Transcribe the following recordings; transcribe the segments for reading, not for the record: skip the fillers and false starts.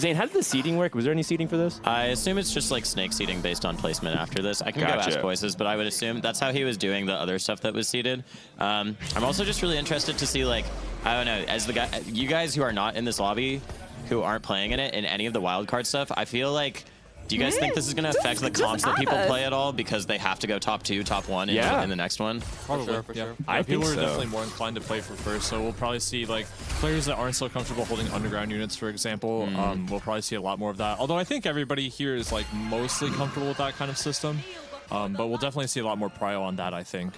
Zane, how did the seeding work? Was there any seeding for this? I assume it's just like snake seeding based on placement after this. I can go ask voices, but I would assume that's how he was doing the other stuff that was seeded. I'm also just really interested to see, like, I don't know, as the guy, you guys who are not in this lobby, who aren't playing in it, in any of the wildcard stuff, I feel like, do you guys think this is going to affect the comps that people play at all because they have to go top 2, top 1 in the next one? Probably, for sure. I think people so. are definitely more inclined to play for first, so we'll probably see like players that aren't so comfortable holding underground units, for example. We'll probably see a lot more of that. Although I think everybody here is like mostly comfortable with that kind of system, but we'll definitely see a lot more prio on that, I think.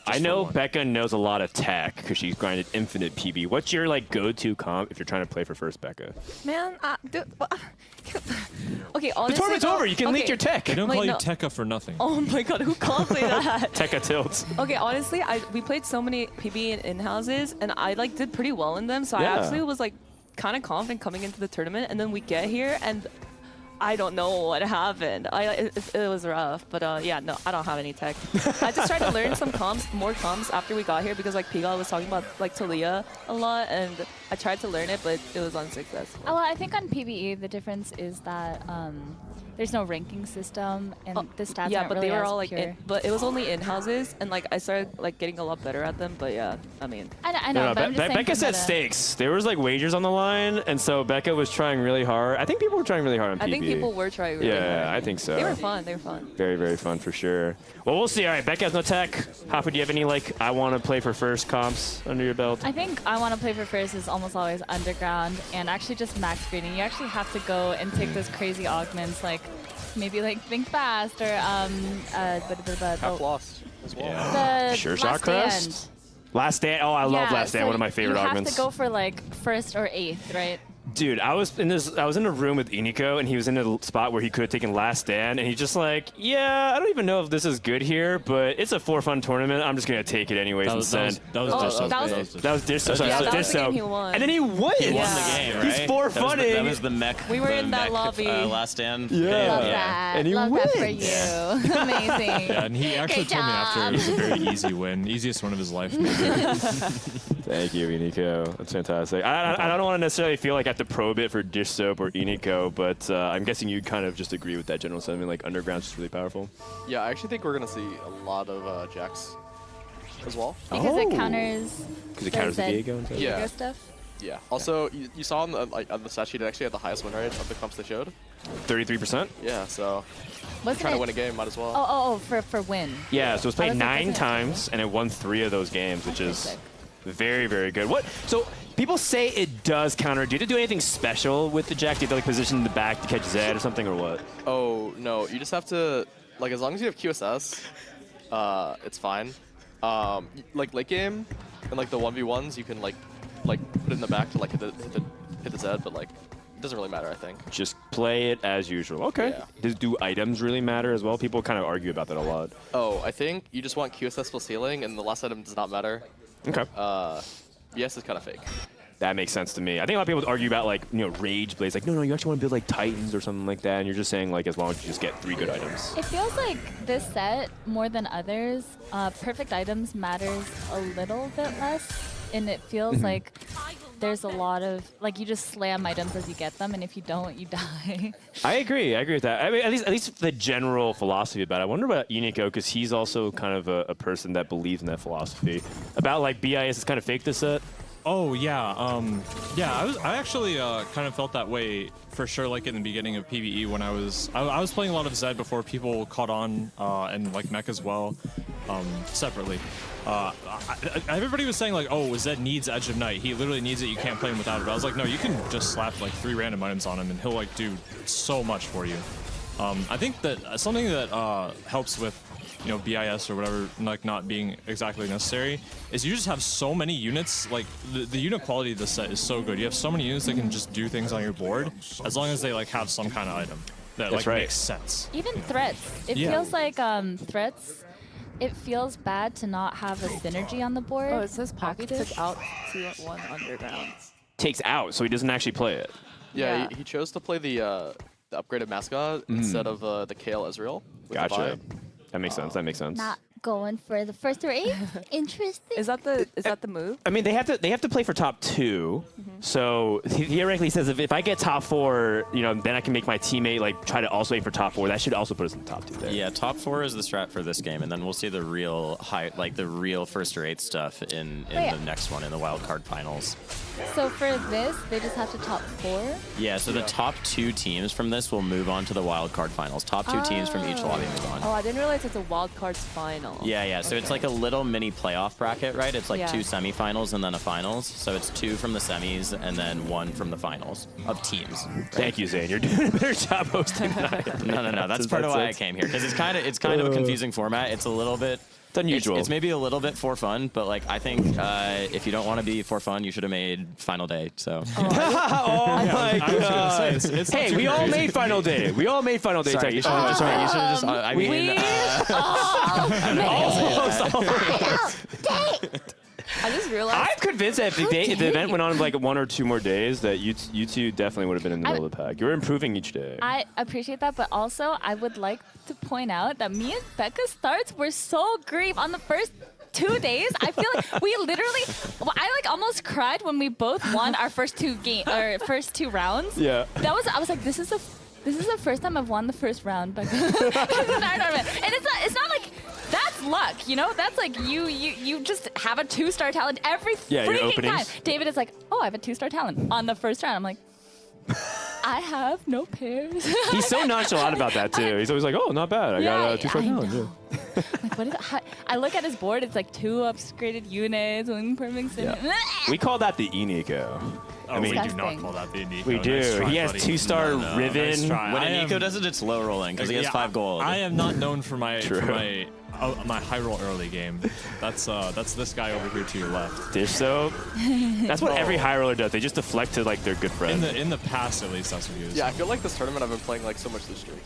I know Becca knows a lot of tech because she's grinded infinite PB. What's your like go-to comp if you're trying to play for first, Becca? Man, okay, honestly, The tournament's over. You can leak your tech. They don't call you Tekka for nothing. Oh my god, who called me that? Tekka tilts. Okay, honestly, we played so many PB in-houses, and I like did pretty well in them, so I actually was like kind of confident coming into the tournament, and then we get here, and I don't know what happened. It was rough, but yeah, no, I don't have any tech. I just tried to learn some more comps after we got here because like Pigal was talking about like Talia a lot, and I tried to learn it, but it was unsuccessful. Well, I think on PBE the difference is that there's no ranking system, and the stats yeah, aren't but really they were as all like, pure. but it was only in houses, and like I started like getting a lot better at them. But yeah, I mean, I know, but I'm just saying Becca for said meta. stakes. There was like wagers on the line, and so Becca was trying really hard. I think people were trying really hard on PB. I think people were trying really hard. Yeah, I think so. They were fun. They were fun. Very, very fun for sure. Well, we'll see. All right, Becca has no tech. Hafa, do you have any like I want to play for first comps under your belt? I think I want to play for first is almost always underground and actually just max breeding. You actually have to go and take those crazy augments like maybe like Think Fast or Half Lost as well. Yeah. the Sure Last Shot Crest? Stand. Last Stand. Oh, I love Yeah, Last Stand. so One of my favorite you augments. have to go for like first or eighth, right? Dude, I was in a room with Iniko, and he was in a spot where he could have taken Last Stand, and he's just like, yeah, I don't even know if this is good here, but it's a for-fun tournament. I'm just gonna take it anyways and send. That was Disso. Sorry, Yeah, that that was was the game he Disso. won. And then he wins. He won the game, right? He's for funning. That was the mech. We were in that lobby. Last stand. Yeah. Love Yeah. that. And he Love that for you. wins. Amazing. Yeah, and he actually Great told me after it was a job. very easy win, easiest one of his life. Maybe. Thank you, Iniko. That's fantastic. I don't want to necessarily feel like I have to probe it for Dish Soap or Iniko, but I'm guessing you kind of just agree with that general sentiment, like Underground's just really powerful. Yeah, I actually think we're going to see a lot of Jax as well. Because it counters Because it counters the Zed Diego and stuff. Yeah. stuff. Yeah. Also, you saw on the stat sheet, it actually had the highest win rate of the comps they showed. 33%? Yeah, so Wasn't trying it? to win a game, might as well. Oh, for win. Yeah, so it's played was like, 9 wasn't it- times, and it won 3 of those games, which Okay, is sick. very, very good. What? So people say it does counter. Do you have to do anything special with the Jack? Do you have to like position in the back to catch Zed or something, or what? Oh, no, you just have to, like, as long as you have QSS, it's fine. Like, late game, and, like, the 1v1s, you can, like put it in the back to, like, hit the Zed, but, like, it doesn't really matter, I think. Just play it as usual. Okay. Yeah. Do items really matter as well? People kind of argue about that a lot. Oh, I think you just want QSS plus healing, and the last item does not matter. Okay. BS is kind of fake. That makes sense to me. I think a lot of people argue about like, Rage Blades. Like, no, you actually want to build like Titans or something like that. And you're just saying like, as long as you just get 3 good items. It feels like this set, more than others, perfect items matters a little bit less. And it feels like there's a lot of, like, you just slam items as you get them, and if you don't, you die. I agree with that. I mean, at least the general philosophy about it. I wonder about Iniko, because he's also kind of a person that believes in that philosophy. About like BIS is kind of fake this set. Oh yeah, yeah. I actually kind of felt that way for sure. Like in the beginning of PBE, when I was playing a lot of Zed before people caught on, and like Mech as well, separately. Everybody was saying like, oh, Zed needs Edge of Night. He literally needs it. You can't play him without it. But I was like, no, you can just slap like 3 random items on him, and he'll like do so much for you. I think that something that helps with BIS or whatever, like not being exactly necessary, is you just have so many units. Like the unit quality of the set is so good. You have so many units that can just do things on your board, as long as they like have some kind of item that like makes sense. Even threats. It feels like threats. It feels bad to not have a synergy on the board. Oh, it says Pocket took out 2-1 underground. Takes out, so he doesn't actually play it. Yeah, he chose to play the upgraded mascot instead of the Kale Ezreal. Gotcha. That makes sense. That makes sense. Not going for the first or eighth. Interesting. Is that the move? I mean, they have to play for top 2. So theoretically, he says if I get top 4, you know, then I can make my teammate like try to also aim for top 4. That should also put us in the top 2 there. Yeah, top 4 is the strat for this game, and then we'll see the real high, like the real first or 8 stuff in the next one in the wild card finals. So for this, they just have to top 4? Yeah, so the top 2 teams from this will move on to the wild card finals. Top 2 teams from each lobby move on. Oh, I didn't realize it's a wild cards final. Yeah. So it's like a little mini playoff bracket, right? It's like Yeah. 2 semifinals and then a finals. So it's 2 from the semis and then 1 from the finals of teams. Thank you, Zane. You're doing a better job hosting than I am. No. That's part of why I came here, because it's kind of a confusing format. It's a little bit. It's unusual. It's maybe a little bit for fun, but like I think if you don't want to be for fun, you should have made Final Day. So. Oh my God! Hey, we all made Final Day. We all made Final Day. Sorry, you should have just. I mean. I just realized. I'm convinced that if the event went on like 1 or 2 more days, that you two definitely would have been in the middle of the pack. You're improving each day. I appreciate that, but also I would like to point out that me and Becca's starts were so grief on the first 2 days. I feel like we literally, I like almost cried when we both won our first 2 rounds. Yeah. I was like, this is the first time I've won the first round, Becca. And it's not like that's luck, you know? That's like you just have a 2-star talent every freaking time. David is like, oh, I have a 2-star talent on the first round. I'm like, I have no pairs. He's so nonchalant about that too. He's always like, "Oh, not bad. I got a 2-star talent." Yeah. Like, what is it? I look at his board. It's like 2 upgraded units, 1 perfect sim. Yeah. We call that the Inico. I mean, we do Disgusting. not call that the Nico. We do. Nice try, he has buddy. 2-star No, Riven. nice try. When I Nico am- does it, it's low rolling because he has 5 gold. I am not known for my True. my high roll early game. That's this guy over here to your left. Dish soap. That's what every high roller does. They just deflect to like their good friend. In the past, at least, that's what he was. Yeah, I feel like this tournament I've been playing like so much this streak.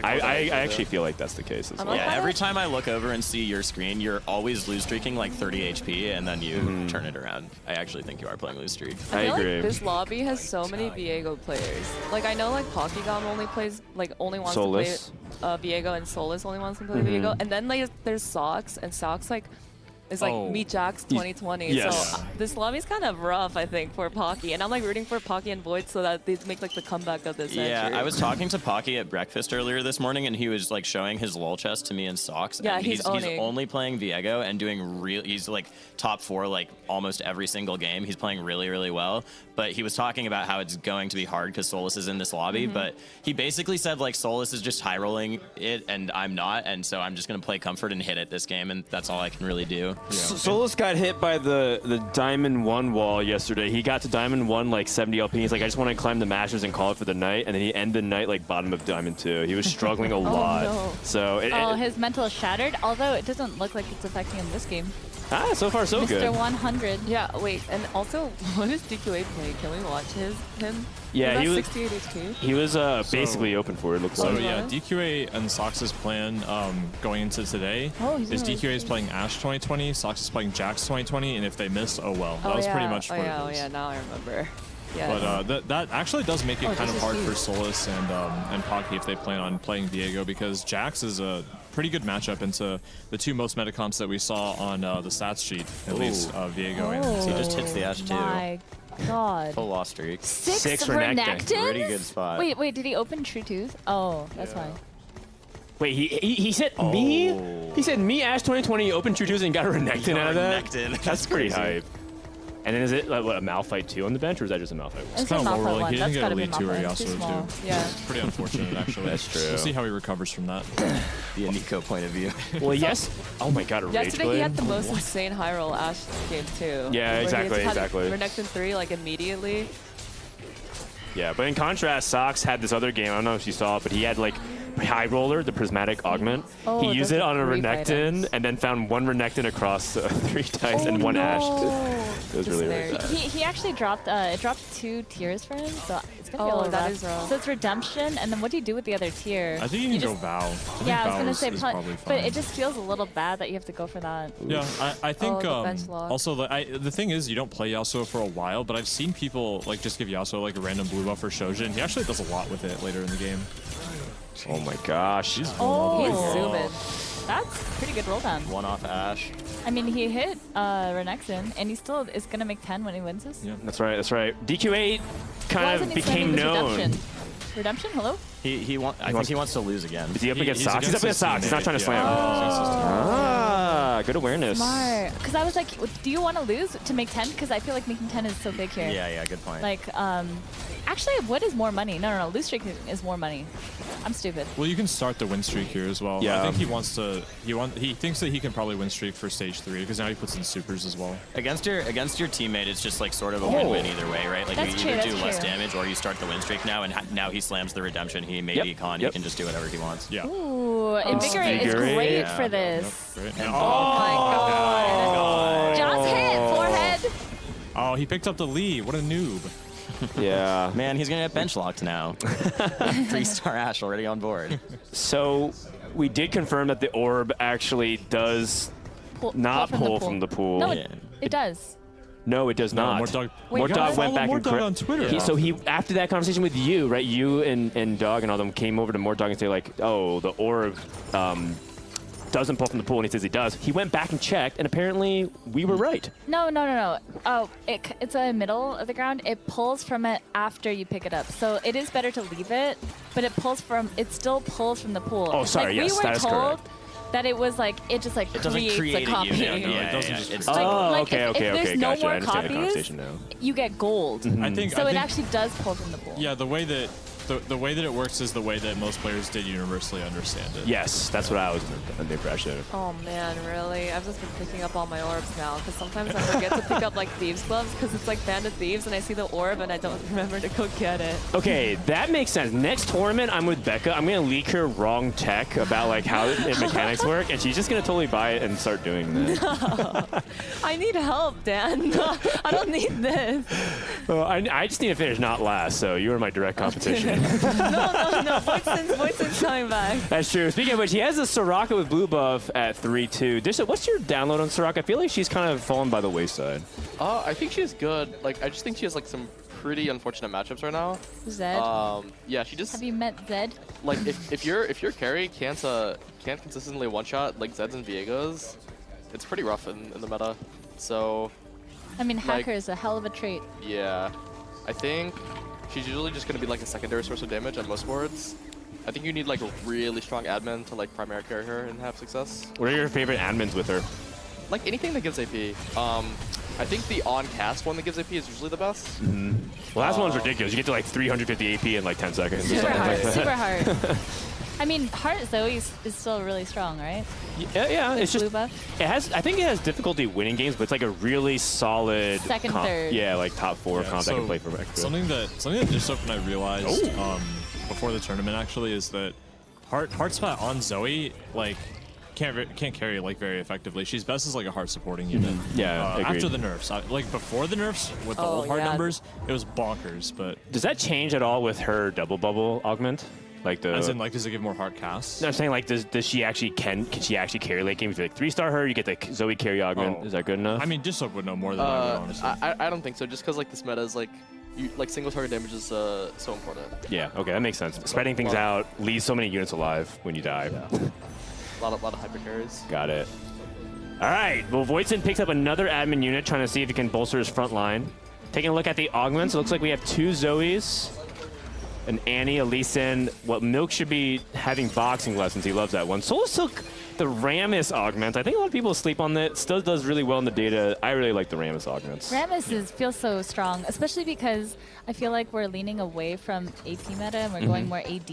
Like, I actually feel like that's the case as well. Yeah, every time I look over and see your screen, you're always lose streaking like 30 HP, and then you turn it around. I actually think you are playing lose streak. I feel agree. Like this lobby has so many Viego players. Like I know like Pokkigom only wants Solus. to play Viego, and Solus only wants to play Viego. And then like there's Sox, and Sox like is like Meet Jax 2020. Yes. So this lobby's kind of rough, I think, for Pocky. And I'm like rooting for Pocky and Void so that they make like the comeback of this century. Yeah, I was talking to Pocky at breakfast earlier this morning, and he was like showing his LOL chest to me in Socks. Yeah, and he's owning. only playing Viego and doing he's like top 4 like almost every single game. He's playing really, really well. But he was talking about how it's going to be hard because Solus is in this lobby. But he basically said like Solus is just high rolling it, and I'm not, and so I'm just gonna play comfort and hit it this game, and that's all I can really do. Solus got hit by the Diamond 1 wall yesterday. He got to Diamond 1 like 70 LP. He's like, I just want to climb the Masters and call it for the night. And then he ended the night like bottom of Diamond 2. He was struggling a lot. No. So His mental is shattered, although it doesn't look like it's affecting him this game. so far so Mr. good. 100. Yeah, wait, and also, what is DQA playing? Can we watch him? Yeah, he was 68 HP. he was basically open for it. Looks So like. yeah, DQA and Sox's plan going into today He's is doing DQA is playing Ash 2020, Sox is playing Jax 2020, and if they miss, oh well. That was pretty much what it was. yeah, now I remember. Yeah. But that actually does make it kind of this is hard for huge. Solus and Pocky if they plan on playing Viego, because Jax is a pretty good matchup into the 2 most meta comps that we saw on the stats sheet, at least Viego and He just hits the Ash too. My God. Full loss streak. 6 Renekton. Renekton? Pretty good spot. Wait, did he open True Tooth? Oh, that's why. Wait, he said me? He said me, Ash 2020, open True Twos and got a Renekton out of that? Renekton. That's pretty hype. And then is it like what, a Malphite 2 on the bench, or is that just a Malphite 1? It's kind a of low Malphite rolling. 1. He That's didn't get gotta be Elite 2 or Malphite. It's too Yasuo small. 2. Yeah. It's pretty unfortunate, actually. That's true. We'll see how he recovers from that. The Nico point of view. Well, yes. Oh my God, a Rage Yesterday he Blade. had the most insane high roll Ash game too. Yeah, where he exactly, just had exactly. Renekton 3 like immediately. Yeah, but in contrast, Sox had this other game. I don't know if you saw it, but he had like High Roller, the Prismatic Augment. Oh, he used those it on a are brief Renekton items. and then found 1 Renekton across 3 dice and 1 Ash. It was really, really Just bad. He actually dropped it dropped 2 tiers for him, so it's gonna be a Oh, little that rough. is rough. So it's Redemption, and then what do you do with the other tier? I think you can go just- Vow. I think Yeah, I was Vow gonna is say, probably fine. but it just feels a little bad that you have to go for that. Yeah, I think the bench lock. also the thing is you don't play Yasuo for a while, but I've seen people like just give Yasuo like a random blue buff for Shojin. He actually does a lot with it later in the game. Oh my gosh. He's He's vulnerable. zooming. That's pretty good roll down. One off Ash. I mean, he hit Renekton, and he still is going to make 10 when he wins this. Yeah. That's right. That's right. DQ8 kind of became known. Redemption, hello? I think he wants to lose again. Is he up against He's Sox? He's up against Sox. He's not trying to slam. Ah, good awareness. Smart. Because I was like, do you want to lose to make 10? Because I feel like making 10 is so big here. Yeah, good point. Like, actually, what is more money? No. Lose streak is more money. I'm stupid. Well, you can start the win streak here as well. Yeah. I think he wants to. He thinks that he can probably win streak for stage 3 because now he puts in supers as well. Against your teammate, it's just like sort of a win-win either way, right? Like That's you either true, do that's less true. damage or you start the win streak now, and now he slams the redemption. He made econ. He can just do whatever he wants. Yeah. Ooh, Invigorate is Invigorate. great Yeah. for this. Great. Oh my god. Just hit forehead. Oh, he picked up the lead. What a noob. Yeah. Man, he's gonna get bench locked now. 3-star Ash already on board. So we did confirm that the orb actually does not pull from the pool. No, Yeah. it does. No, it does not. Mordog Mordog went back and Mordog on Twitter. So he, after that conversation with you, right? You and Dog and all them came over to Mordog and say like, "Oh, the orb doesn't pull from the pool," and he says he does. He went back and checked, and apparently we were right. No. Oh, it's a middle of the ground. It pulls from it after you pick it up. So it is better to leave it, but it still pulls from the pool. Oh, sorry, like, yes, we were that is told correct. that it was like, it just like It doesn't creates create a copy. a unit. No, it Yeah, doesn't yeah, just- it's Oh, Like, okay, if okay, there's okay. no Gotcha. more I understand the copies, conversation now. you get gold. I think. So it actually does pull from the pool. Yeah, the way that it works is the way that most players did universally understand it. Yes, that's what I was under the impression. Oh man, really? I've just been picking up all my orbs now because sometimes I forget to pick up like thieves gloves because it's like Bandit Thieves and I see the orb and I don't remember to go get it. Okay, that makes sense. Next tournament, I'm with Becca. I'm gonna leak her wrong tech about like how the mechanics work, and she's just gonna totally buy it and start doing that. I need help, Dan. I don't need this. Well, I just need to finish not last, so you are my direct competition. No. Voidson's coming back. That's true. Speaking of which, he has a Soraka with blue buff at 3-2. Disha, what's your download on Soraka? I feel like she's kind of fallen by the wayside. I think she's good. Like, I just think she has like some pretty unfortunate matchups right now. Zed. Yeah, she just Have you met Zed? like if your carry can't consistently one shot like Zeds and Viegos, it's pretty rough in the meta. So I mean, like- Hacker is a hell of a trait. yeah, I think she's usually just gonna be like a secondary source of damage on most boards. I think you need like a really strong admin to like primary carry her and have success. What are your favorite admins with her? Like anything that gives AP. I think the on-cast one that gives AP is usually the best. Well, that one's ridiculous. You get to like 350 AP in like 10 seconds. or Super something hard. like that. Super hard. I mean, Heart Zoe is still really strong, right? Yeah, it's Blue just buff. it has. I think it has difficulty winning games, but it's like a really solid Second, third. Yeah, like top 4 Yeah, comp that can play for extra. Something that Dissoap and I realized before the tournament actually is that Heart spot on Zoe like can't carry like very effectively. She's best as like a heart supporting unit. Yeah, agreed. after the nerfs, like before the nerfs with the Oh, old heart yeah. numbers, it was bonkers. But Does that change at all with her double bubble augment? Like the. as in like, does it give more heart casts? No, I'm saying like, does she actually can she actually carry late games? If you like 3-star her, you get the Zoe carry augment. Oh. Is that good enough? I mean, Dissoap would know more than I would, honestly. I don't think so. Just because like this meta is like, like single target damage is so important. yeah. Okay, that makes sense. Spreading things out leaves so many units alive when you die. A lot of hyper carries. Got it. All right. Well, Voidson picks up another admin unit, trying to see if he can bolster his front line. Taking a look at the augments, it looks like we have 2 Zoes, an Annie, a Lee Sin. What Milk should be having boxing lessons. He loves that one. Solar Silk, the Rammus augment. I think a lot of people sleep on that. Still does really well in the data. I really like the Rammus augments. Rammus feels so strong, especially because I feel like we're leaning away from AP meta and we're going more AD.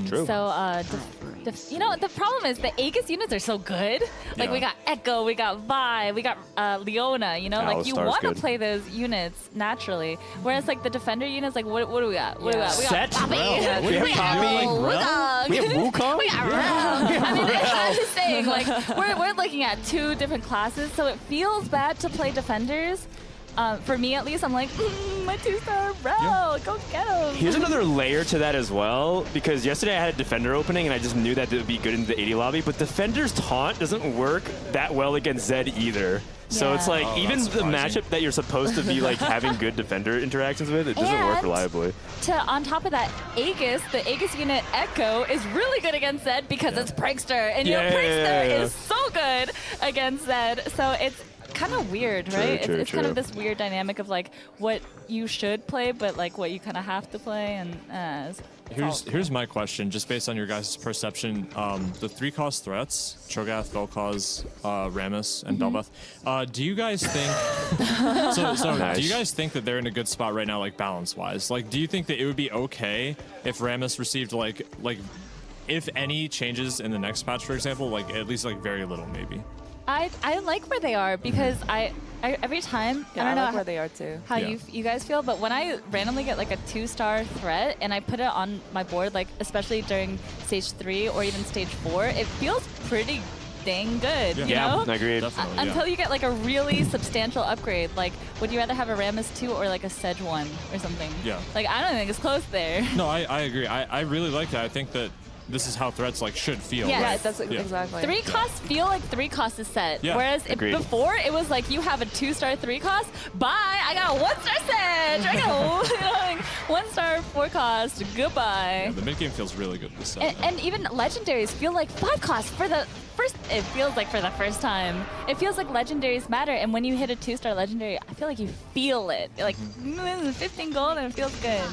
True. So, you know, the problem is the Aegis units are so good. Like, Yeah. we got Echo, we got Vi, we got Leona, you know? Like, you Alistar's want to good. play those units naturally. Whereas, like, the Defender units, like, what do we got? What do we got? We got Set? Poppy. Rel. We have We Poppy. got Rel. Wukong. We have Wukong? We got Rel. I mean, I'm just saying, like, we're looking at 2 different classes, so it feels bad to play Defenders. For me, at least, I'm like, my 2-star Rel, go get him. Here's another layer to that as well, because yesterday I had a Defender opening and I just knew that it would be good in the 80 lobby, but Defender's taunt doesn't work that well against Zed either. So it's Yeah. like even that's the surprising. matchup that you're supposed to be like having good defender interactions with, it doesn't work And- reliably. On top of that, the Aegis unit Echo is really good against Zed because it's Prankster, and Prankster is so good against Zed. So it's kind of weird, right? True, it's kind true. of this weird dynamic of like what you should play, but like what you kind of have to play, and Here's my question, just based on your guys' perception. The 3-cost threats, Cho'Gath, Vel'Koz, Rammus, and Bel'Veth. Do you guys think? Nice. Do you guys think that they're in a good spot right now, like balance-wise? Like, do you think that it would be okay if Rammus received like if any changes in the next patch, for example, like at least like very little, maybe? I like where they are because I every time Yeah, I don't know like where they are too. how Yeah. you guys feel, but when I randomly get like a 2-star threat and I put it on my board, like especially during stage 3 or even stage 4, it feels pretty dang good. You know? I agree. Definitely. Until you get like a really substantial upgrade, like would you rather have a Rammus 2 or like a Sedge 1 or something? Yeah. Like I don't think it's close there. No, I agree. I really like that. I think that this is how threats like should feel. Yeah, right? That's exactly. 3 costs feel like 3 costs is set. Yeah, Whereas agreed. before it was like you have a 2-star 3 cost. Bye. I got a 1-star Sedge. I got a 1-star 4 cost. Goodbye. Yeah, the mid game feels really good this set. And even legendaries feel like 5 costs for the first. It feels like for the first time. It feels like legendaries matter. And when you hit a 2-star legendary, I feel like you feel it. Like 15 gold and it feels good.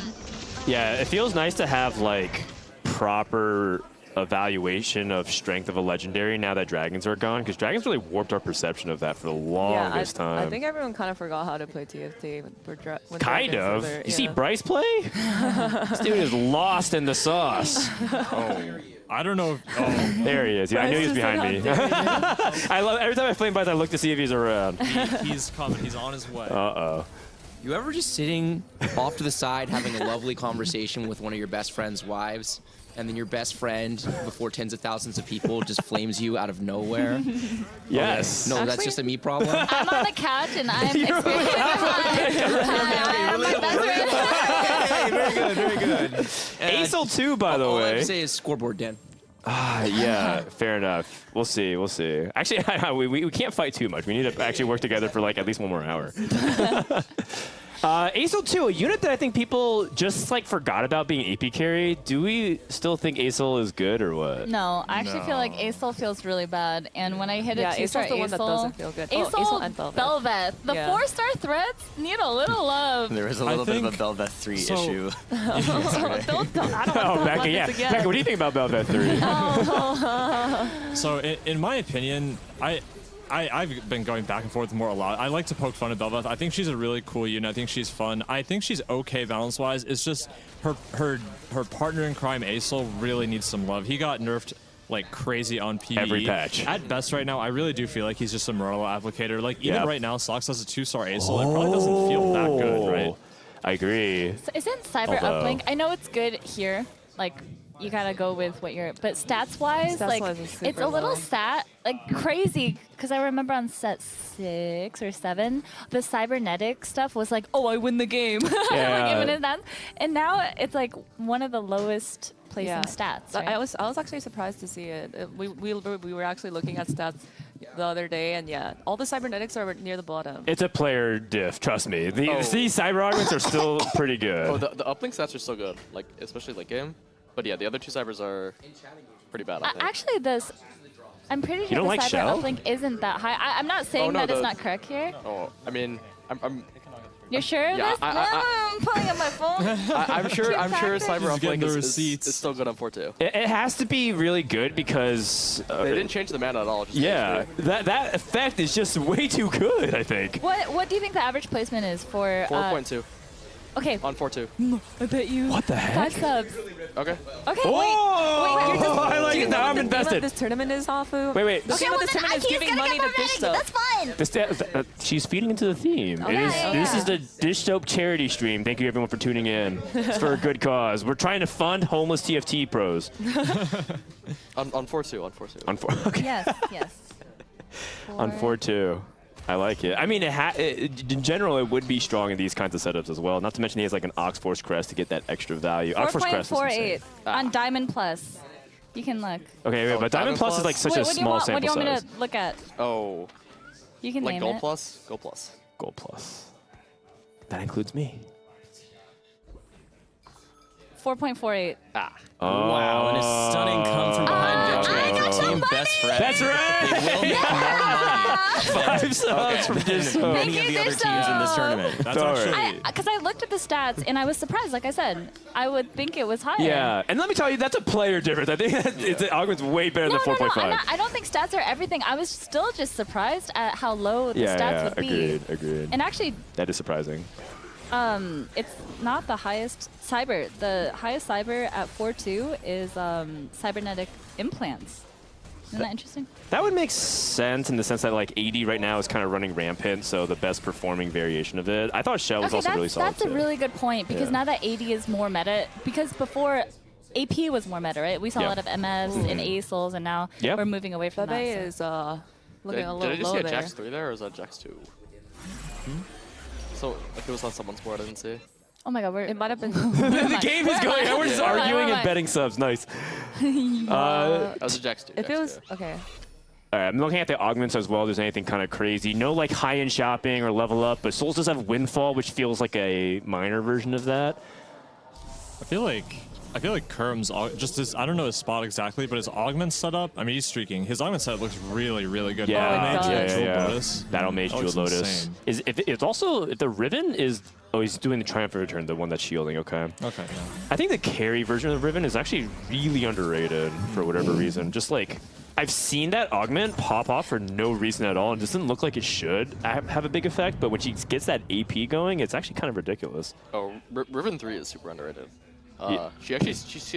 Yeah, it feels nice to have like proper evaluation of strength of a legendary now that dragons are gone, because dragons really warped our perception of that for the longest time. I think everyone kind of forgot how to play TFT. When Kind dragons were of. there, You see yeah. Bryce play? This dude is lost in the sauce. Oh, I don't know. If, There he is. Yeah, I knew he was Bryce behind is me. like, I love every time I flame by, I look to see if he's around. he's coming. He's on his way. Uh-oh. You ever just sitting off to the side having a lovely conversation with one of your best friend's wives, and then your best friend, before tens of thousands of people, just flames you out of nowhere? Yes. No, that's Actually- just a me problem. I'm on the couch and I'm experiencing Hi, I'm my best friend. Hey, very good, very good. Acel 2, by the All I have way. to say is scoreboard, Dan. Yeah, fair enough. We'll see. We'll see. Actually, we can't fight too much. We need to actually work together for like at least one more hour. Acel 2, a unit that I think people just like forgot about being AP carry. Do we still think Acel is good or what? No, I actually feel like No. Acel feels really bad. And when I hit a Yeah, 2-star Acel's the one that doesn't feel good. Oh, Acel and Bel'Veth. Bel'Veth. The Yeah. 4-star threats need a little love. There was a I little bit of a think- Bel'Veth 3 so- issue. I don't want to Oh, talk Becca, about yeah. this again. Becca, what do you think about Bel'Veth 3? So in my opinion, I've been going back and forth more a lot. I like to poke fun at Bel'Veth. I think she's a really cool unit. I think she's fun. I think she's okay balance-wise. It's just her partner in crime, Acel, really needs some love. He got nerfed like crazy on PvE. Every patch. At best right now, I really do feel like he's just a Morello applicator. Like even Yep. right now, Sox has a 2-star Acel. It probably doesn't feel that good, right? I agree. So isn't Cyber Although- Uplink? I know it's good here. Like, you gotta go with what you're. But stats-wise, like, Stats-wise, it's it's super a little low. crazy. Because I remember on set 6 or 7, the cybernetic stuff was like, oh, I win the game. Yeah. Like, even in that. And now it's like one of the lowest placing Yeah. stats. I Right? was actually surprised to see it. We were actually looking at stats the other day, and yeah, all the cybernetics are near the bottom. It's a player diff, trust me. These Oh. cyber augments are still pretty good. Oh, the uplink stats are so good, like especially late game. But yeah, the other 2 cybers are pretty bad. I think. Actually, I'm pretty sure don't the like cyber Shell? uplink isn't that high. I'm not saying no, that it's the- not correct here. Oh, I mean, I'm You're sure of Yeah, this? I'm pulling up my phone. I'm sure Factors? cyber He's getting uplink the is receipts. still good on 4-2. It has to be really good because They didn't change the mana at all. Just yeah, changed that effect is just way too good, I think. What do you think the average placement is for? 4.2 Okay, on 4-2. I bet you. What the heck? 5 subs. Okay. Okay. Oh, Wait, you're just. I like Do you it. know now what I'm the name of invested. this tournament is, Hafu? Wait. The name of this tournament is giving money to Dish Soap. fine. She's feeding into the theme. Okay, This yeah. is the Dish Soap charity stream. Thank you everyone for tuning in. It's for a good cause. We're trying to fund homeless TFT pros. On 4-2. On 4-2. On four, okay. Yes. On 4-2. I like it. I mean, in general, it would be strong in these kinds of setups as well. Not to mention he has like an Ox Force Crest to get that extra value. Ox Force Crest is 4.48 insane. on Diamond Plus. You can look. Okay, wait, Oh, but Diamond Diamond Plus is Plus? like such Wait, a what do you small want? What do sample you want me size. to look at? Oh. You can Like name gold it. plus? Gold plus. Gold plus. That includes me. 4.48. Ah. Wow, and a stunning come from behind victory for team best friend. That's right. They will make more money 5 subs from this than sub. many of the other teams in this tournament. That's Don't worry. actually. Because I looked at the stats and I was surprised. Like I said, I would think it was higher. Yeah, and let me tell you, that's a player difference. I think it's Augment's way better No, than 4.5. I don't think stats are everything. I was still just surprised at how low the stats would be. agreed. And actually, That is surprising. it's not the highest cyber. The highest cyber at 4.2 is cybernetic implants. Isn't that interesting? That would make sense in the sense that like 80 right now is kind of running rampant, so the best performing variation of it. I thought Shell was also really solid that's a too. really good point because Yeah. now that 80 is more meta, because before AP was more meta, right? We saw a Yeah. lot of MS and ASOLs, and now Yeah. we're moving away from Bebe that. is looking a Did I little just low see a there. Jax 3 there, or is that Jax 2? So, like, it was on someone's board, I didn't see. Oh my god, It might have been. The game is going. We're just Where am I? arguing Where am and I? betting subs. Nice. That was a Jax 2. if Jax it was 2. okay. All right, I'm looking at the augments as well. If there's anything kind of crazy. No like high-end shopping or level up, but Souls does have Windfall, which feels like a minor version of that. I feel like Kerm's just his, I don't know his spot exactly, but his augment setup. I mean, he's streaking. His augment setup looks really, really good. Yeah, Battle Mage yeah, and yeah, Jewel yeah. Lotus. Battle Mage, That Jewel looks Lotus. insane. Is if it's also if the Riven is he's doing the Triumphant Return, the one that's shielding. Okay. Okay. Yeah. I think the carry version of the Riven is actually really underrated for whatever reason. Just like I've seen that augment pop off for no reason at all, and it doesn't look like it should have a big effect. But when she gets that AP going, it's actually kind of ridiculous. Oh, Riven 3 is super underrated. Yeah. She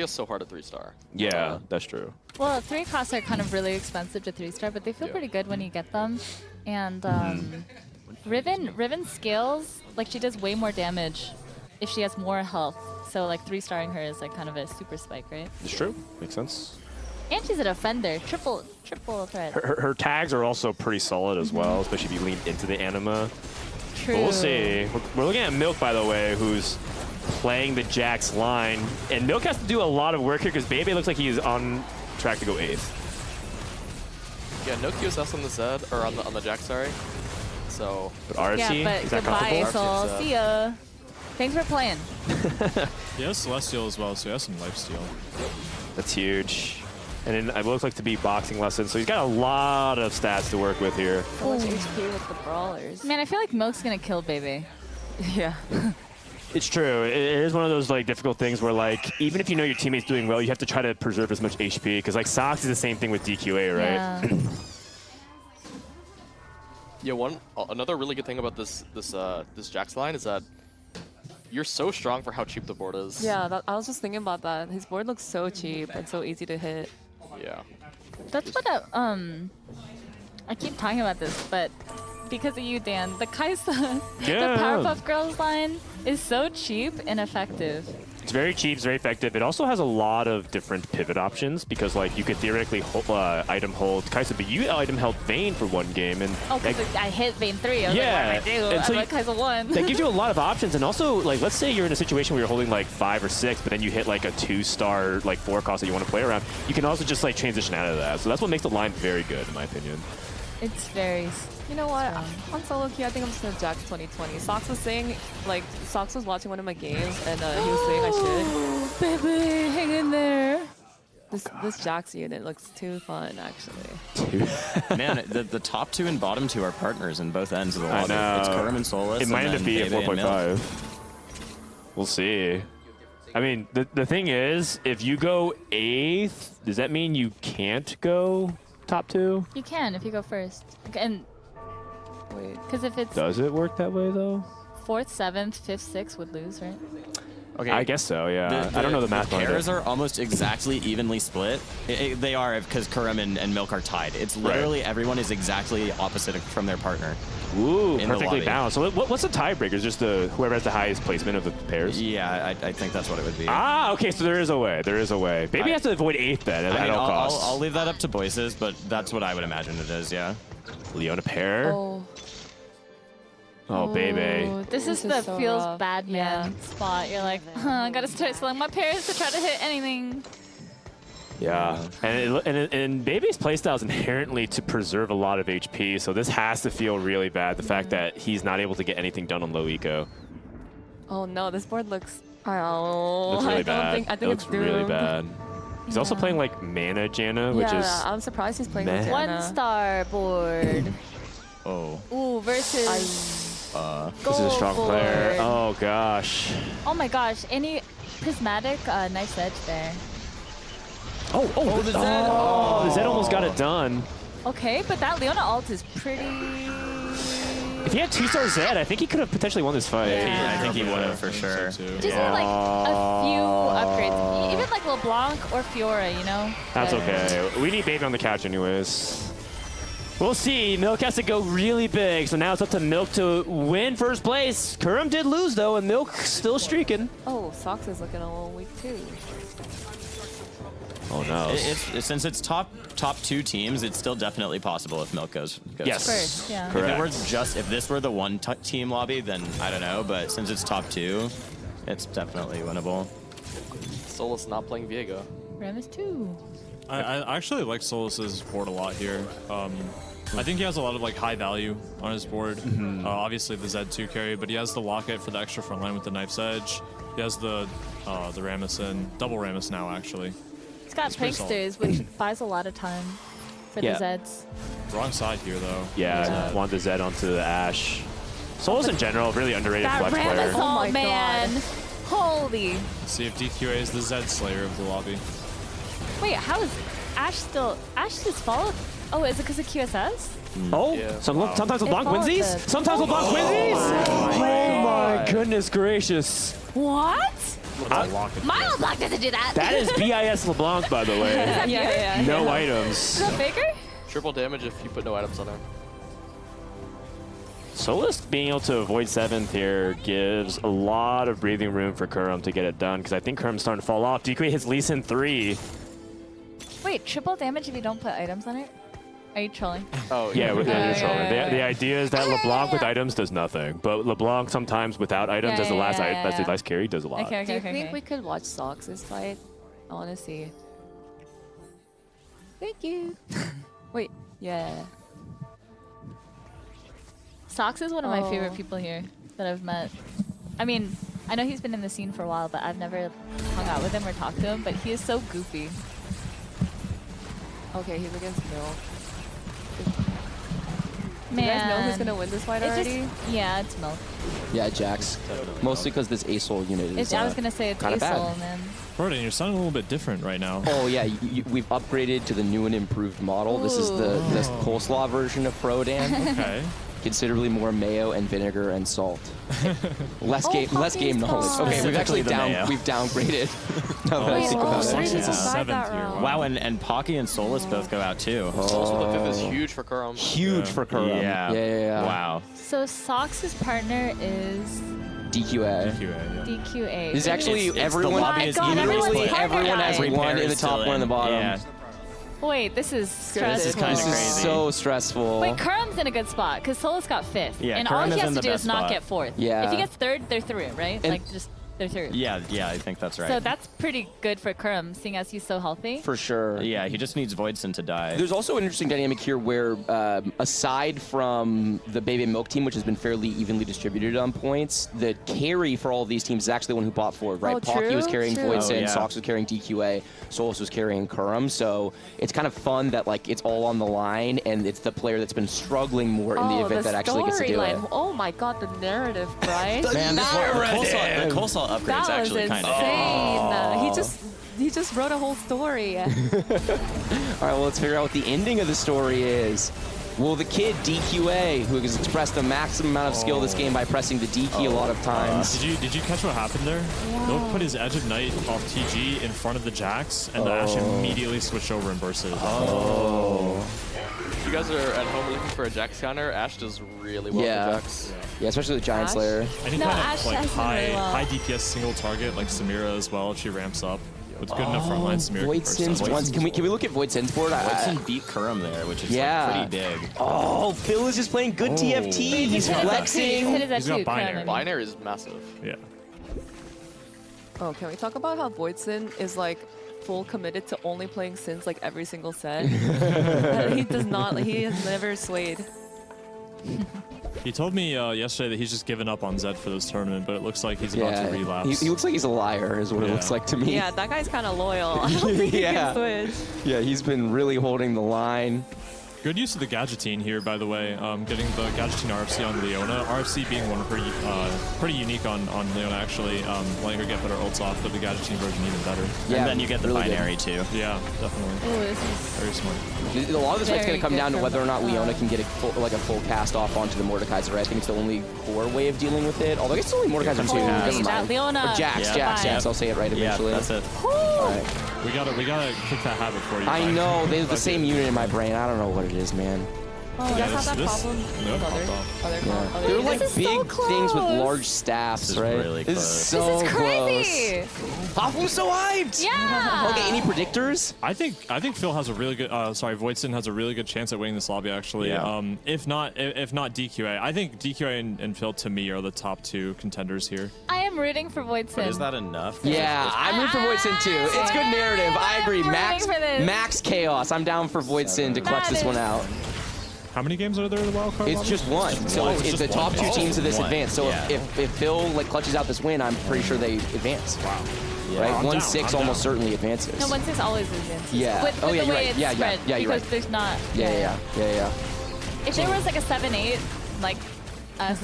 has so hard at 3-star. Yeah, that's true. Well, 3 costs are kind of really expensive to 3-star, but they feel Yeah. pretty good when you get them. And Riven scales, like she does way more damage if she has more health. So like 3-starring her is like kind of a super spike, right? It's true. Makes sense. And she's a defender, triple threat. Her tags are also pretty solid as well, especially if you lean into the anima. True. But we'll see. We're looking at Milk, by the way, who's playing the Jax line. And Milk has to do a lot of work here because Bebe looks like he's on track to go 8th. Yeah, no QSS on the Zed, or on the Jax, sorry. So, But RFC, Yeah, but is that goodbye, comfortable? Soul. See ya. Thanks for playing. He has Celestial as well, so he has some lifesteal. That's huge. And then it looks like to be boxing lessons, so he's got a lot of stats to work with here. So much HP with the brawlers. Man, I feel like Milk's gonna kill Baby. Yeah. It's true. It is one of those like difficult things where like even if you know your teammate's doing well, you have to try to preserve as much HP because like Sox is the same thing with DQA, right? Yeah. yeah, another really good thing about this Jax line is that you're so strong for how cheap the board is. Yeah, I was just thinking about that. His board looks so cheap and so easy to hit. Yeah. That's what I keep talking about this, but because of you, Dan, the Kaisa, Yeah. the Powerpuff Girls line is so cheap and effective. It's very cheap, it's very effective. It also has a lot of different pivot options because like you could theoretically item hold Kaisa, but you item held Vayne for one game, and Oh, because that, I hit Vayne 3. I was Yeah, like, what do I do? and so I'm like Kaisa 1. that gives you a lot of options. And also, like, let's say you're in a situation where you're holding like 5 or 6, but then you hit like a 2-star like 4 cost that you want to play around. You can also just like transition out of that. So that's what makes the line very good, in my opinion. It's very... You know what? On solo queue, I think I'm just gonna Jax 2020. Sox was saying, like, Sox was watching one of my games, and he was saying I should. Baby, hang in there. This Jax unit looks too fun, actually. Man, the top 2 and bottom 2 are partners in both ends of the I lobby. know. It's Kerm and Solus. It might end and up being at Bebe and Milk. 4.5. We'll see. I mean, the thing is, if you go 8th, does that mean you can't go top 2? You can if you go first. And Wait. because if it's Does it work that way though? 4th, 7th, 5th, 6th would lose, right? Okay. I guess so. Yeah. I don't know the math The behind pairs it. are almost exactly evenly split. They are because Kerm and Milk are tied. It's literally everyone is exactly opposite from their partner. Ooh, in the perfectly lobby. balanced. So what's the tiebreaker? Is just whoever has the highest placement of the pairs? Yeah, I think that's what it would be. Ah, okay. So there is a way. There is a way. Maybe you have to avoid 8th then at all costs. I'll leave that up to voices, but that's what I would imagine it is. Yeah. Leona pair. Oh, baby. Oh, This is is the so feels rough. bad man spot. You're like, I gotta start selling my pairs to try to hit anything. Yeah, and Baby's playstyle is inherently to preserve a lot of HP, so this has to feel really bad, the fact that he's not able to get anything done on low eco. Oh no, this board looks... Oh, Looks really I don't bad. think, I think it looks it's doomed. really bad. He's also playing like Mana Janna, which is... I'm surprised he's playing with meh. Janna. 1-star board. Oh. Ooh, versus This is a strong gold player. board. Oh gosh. Oh my gosh, any prismatic, nice edge there. The Zed almost got it done. Okay, but that Leona ult is pretty... If he had 2-star Zed, I think he could have potentially won this fight. Yeah. I think he would have for sure. Just need like a few upgrades. Even like LeBlanc or Fiora, you know? That's But- okay. We need Baby on the couch anyways. We'll see. Milk has to go really big, so now it's up to Milk to win first place. Kurum did lose though, and Milk still streaking. Oh, Sox is looking a little weak too. Oh no. Since it's top 2 teams, it's still definitely possible if Milk goes Yes. First, yeah. Correct. If this were the one team lobby, then I don't know. But since it's top 2, it's definitely winnable. Solus not playing Viego. Ramus 2. I actually like Solus's board a lot here. I think he has a lot of like high value on his board. Obviously the Z2 carry, but he has the locket for the extra front line with the Knife's Edge. He has the Ramus and double Ramus now actually. He's got pretty solid. Pranksters, which buys a lot of time for Yeah. the Zeds. Wrong side here though. Yeah, want the Zed onto the Ashe. Solus in general, really underrated That flex Ramus player. Oh my ult, man. Holy. Let's see if DQA is the Zed Slayer of the lobby. Wait, how is Ashe still... Ashe just followed... Oh, is it because of QSS? Oh, Yeah. sometimes It LeBlanc wins followed these? the- Sometimes LeBlanc wins these? Oh my goodness gracious. What? Locket. My old block doesn't do that. That is BIS LeBlanc, by the way. Yeah. No items. Is that Faker? Triple damage if you put no items on him. Solus being able to avoid 7th here gives a lot of breathing room for Kurum to get it done, because I think Kurum's starting to fall off. DQ hits Lee Sin 3. Wait, triple damage if you don't put items on it? Are you trolling? Oh, Yeah, with the yeah, neutral. yeah. The idea is that LeBlanc with items does nothing, but LeBlanc sometimes without items as the last as the last carry does a lot. Okay, Do you okay, think okay. we could watch Sox's fight? I want to see. Thank you. Wait, yeah. Sox is one of my Oh. favorite people here that I've met. I mean, I know he's been in the scene for a while, but I've never hung out with him or talked to him, but he is so goofy. Okay, he's against Milk. Man. You guys know who's gonna win this fight It's already? yeah, it's Milk. Yeah, Jax. Mostly because this ASOL unit is. I was gonna say it's kinda bad. ASOL, man. Broden, you're sounding a little bit different right now. Oh yeah, we've upgraded to the new and improved model. This is the coleslaw version of Frodan. Okay. Considerably more mayo and vinegar and salt. less game Poppy's knowledge. gone. Okay, we've actually Specifically the mayo. downgraded. Now that I Wait, think oh, about three it. This is people died 7th that here. round. Wow, and Pocky and Solus both go out too. Also, the 5th is huge for Kurum. Huge for Kurum. Yeah. Wow. So Sox's partner is DQA. DQA, yeah. DQA. This is actually It's the everyone. lobby is God, everyone's literally partner everyone has guy. one in the Pair top, still one in the bottom. Yeah. Wait, this is stressful. This is kinda This is crazy. so stressful. Wait, Kurum's in a good spot because Solus got 5th. Yeah, and all Kurum he is has in to the do best is not spot. get 4th. Yeah. If he gets 3rd, they're through, right? And- Like, just they're through. Yeah, I think that's right. So that's pretty good for Kurum, seeing as he's so healthy. For sure. yeah, he just needs Voidson to die. There's also an interesting dynamic here where, aside from the Baby Milk team, which has been fairly evenly distributed on points, the carry for all of these teams is actually the one who bought forward, right? Oh, Pocky was true, carrying true. Voidson, Oh, yeah. Sox was carrying DQA, Solus was carrying Kurum. So it's kind of fun that like it's all on the line, and it's the player that's been struggling more in the event that actually gets to do it. storyline. Oh my god, the narrative, Bryce. Man, this The coleslaw upgrade's That was actually kind of insane. He just wrote a whole story. All right, well, let's figure out what the ending of the story is. Will the kid DQA, who has expressed the maximum amount of skill this game by pressing the D key a lot of times? Did you catch what happened there? Milk put his Edge of Night off TG in front of the Jax, and the Ashe immediately switched over and bursted. If you guys are at home looking for a Jax counter, Ashe does really well Yeah. for Jax. Yeah, especially with Giant Ash? Slayer. Any No, kind Ashe of like has done high really well. high DPS single target like Samira as well. If she ramps up with good enough frontline, Samira can Void burst Sins up. once. Can we look at Void Sins board? Voidson beat Kurum there, which is Yeah. like, pretty big. Oh, Phil is just playing good TFT. He's Hit his flexing. He's got binary. Binary is massive. Yeah. Oh, can we talk about how Voidson is like full committed to only playing Sins like every single set. He does not. He has never swayed. He told me yesterday that he's just given up on Zed for this tournament, but it looks like he's about to relapse. He looks like he's a liar, is what it looks like to me. Yeah, that guy's kind of loyal. I don't think he can switch. Yeah, he's been really holding the line. Good use of the Gadgettine here, by the way. Getting the Gadgettine RFC on Leona. RFC being one of her pretty unique on Leona, actually. Letting her get better ults off, but the Gadgettine version even better. Yeah, and then you get the really binary good. too. Yeah, definitely. Oh, this is Very smart. A lot of this fight's going Very to come good down to for whether or not Leona can get a full cast off onto the Mordekaiser. I think it's the only core way of dealing with it. Although it's only Mordekaiser too. Never Holy mind. Leona. Or Jax, Yeah. Jax. I'll say it right Yeah, eventually. that's it. All right. We gotta kick that habit for you. I Mike. know. They have the Okay. same unit in my brain. I don't know what it is, man. Oh, you guys have that problem No, with popped other off. Yeah. They're like This is big so things with close. large staffs, This is right? really This is close. so This is crazy. close. Hopham's so hyped. Yeah. Okay, any predictors? I think Phil has a really good. Voidston has a really good chance at winning this lobby. Actually, Yeah. if not DQA, I think DQA and Phil to me are the top 2 contenders here. I am rooting for Voidston. But is that enough? Yeah, I'm rooting for Voidston too. It's good narrative. I agree. I'm Max rooting for this. Max chaos. I'm down for Voidston to clutch That this is- one out. How many games are there in the wild card? It's lobby? just one. So one. It's it's just the top one. 2 Oh, teams of this one. advance. So Yeah. if Phil like clutches out this win, I'm pretty sure they advance. Wow. Right? I'm 1-6 down. almost certainly advances. No, 1-6 always advances. Yeah. With, Oh, with yeah, the you're way right. it's Yeah, spread. you're because right. there's not. Yeah. If there was like a 7-8, like us.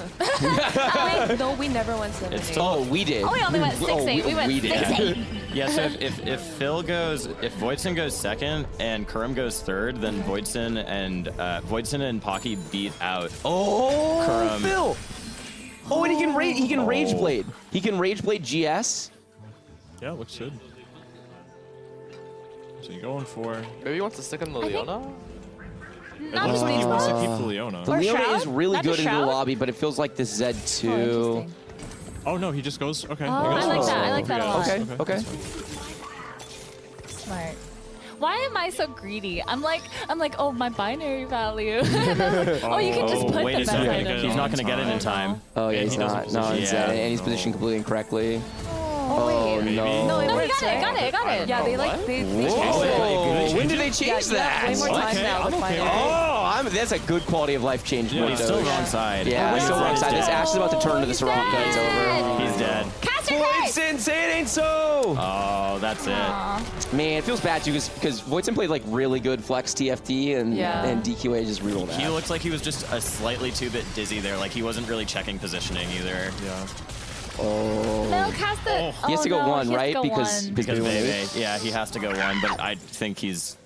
No, we never went 7-8. It's still Oh, we did. Oh, we only went 6-8. We went did. 6-8. Yeah, so if Voidston goes second and Kurum goes third, then Voidston and Pocky beat out. Oh, Kurum. Phil. Oh, and he can Rage Blade. He can Rage Blade GS. Yeah, looks good. So you're going for. Maybe he wants to stick in the think- Leona? It Not looks like he wants to Leona. keep the Leona. The Or Leona Shroud? is really Not a good in the Shroud? lobby, but it feels like this Oh, Z2. interesting. Oh no, he just goes. Okay. Oh, I like that. I like that a lot. Okay. Smart. Why am I so greedy? I'm like, oh, my binary value. Oh, you can just put Wait the a second. binary. He's not going to get it in time. Oh, yeah, Yeah, he's he doesn't not. No, position. it's Yeah. and he's positioned completely incorrectly. Oh, Oh, wait. no. No, it No, he works, got it. right? Got it. Got it. Yeah, they like they changed Whoa. it. When did they Yeah, change you have that? way more time Okay, now with I'm okay. binary. Oh, that's a good quality of life change. Yeah, with He's those. still wrong side. Yeah, Oh, still he's wrong side. dead. This Ash is about to turn to the Soraka. It's over. He's dead. Caster curse! Voidston, say it ain't so. Oh, that's it. Aw. Man, it feels bad too because Voidston played like really good flex TFT and Yeah. DQA just rerolled that. He looks like he was just a slightly 2-bit dizzy there. Like he wasn't really checking positioning either. Yeah. Oh. No, cast it. He has to go no, one, he has to right? go Because one. Because Bebe. Bebe, yeah, he has to go one, but I think he's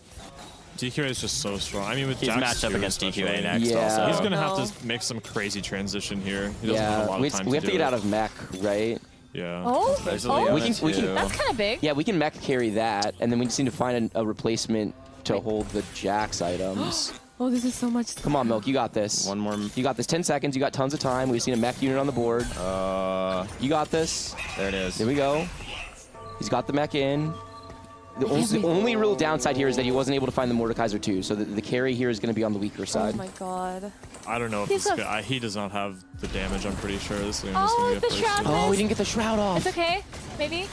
DQA is just so strong. I mean, with he's Jax matched up too, against especially. DQA next Yeah. also. He's gonna have No. to make some crazy transition here. He doesn't have a Yeah, lot we of time have to do get it. out of mech, right? Yeah. Oh, There's a oh. Leona We can- too. That's kind of big. Yeah, we can mech carry that, and then we just need to find a replacement to hold the Jax items. Oh, this is so much. Come on, Milk, you got this. One more. You got this. 10 seconds. You got tons of time. We've seen a mech unit on the board. You got this. There it is. Here we go. He's got the mech in. The only real downside here is that he wasn't able to find the Mordekaiser too, so the carry here is going to be on the weaker Oh side. my god. I don't know if He's this a- guy, he does not have the damage. I'm pretty sure this thing is Oh, gonna get the first. shroud. Oh, we didn't get the shroud off. It's okay. Maybe.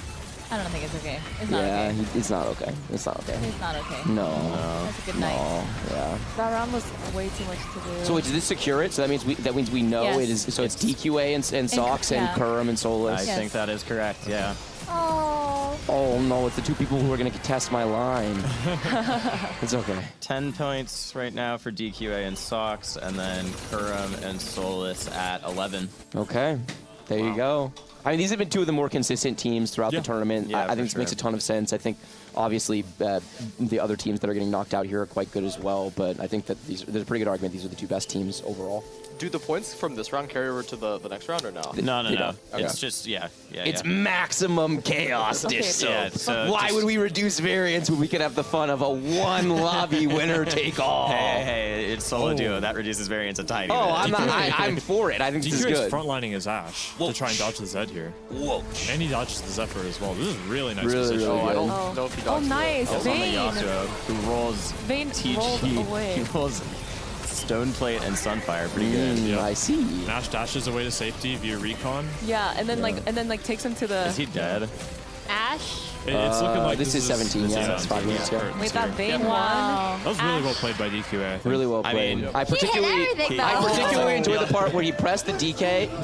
I don't think it's okay. It's not Yeah, okay. it's not okay. It's not okay. It's not okay. No. That's a good night. No. Yeah. That round was way too much to do. So wait, did this secure it? So that means we know Yes. it is. So it's DQA and Sox and yeah. Kurum and I Solus. Yes. think that is correct, yeah. Oh. Oh no, it's the two people who are going to contest my line. It's okay. 10 points right now for DQA and Sox, and then Kurum and Solus at 11. Okay. There you go. I mean, these have been two of the more consistent teams throughout Yeah. the tournament. Yeah, I for think this makes a sure. ton of sense. I think, obviously, the other teams that are getting knocked out here are quite good as well. But I think that there's a pretty good argument these are the two best teams overall. Do the points from this round carry over to the next round or no? No. They don't. Okay. It's just, yeah. It's maximum chaos, Okay. dish soap. Yeah, so Why just- would we reduce variance when we could have the fun of a one lobby winner take all? Hey, it's solo duo. That reduces variance a tiny Oh, bit. I'm not. I'm for it. I think this is DQA's good. frontlining his Ash to try and dodge the Zed here. Whoa. And he dodges the Zephyr as well. This is really nice Really, position. really Oh, I don't Oh. know if he Oh, dodged nice. It's on the Vayne. Yasuo, who rolls Vayne TG. rolled away. He rolls Stone Plate and Sunfire. Pretty good. Yeah. I see. Nash dashes away to safety via recon. Yeah, and then like takes him to the. Is he dead? Ash. It's looking like this is 17, yeah, it's 5 minutes ago. Wait, that Vayne one. Wow. That was really well played by DQA. I think. Really well I played. mean, I particularly everything, though. enjoyed the part where he pressed the DK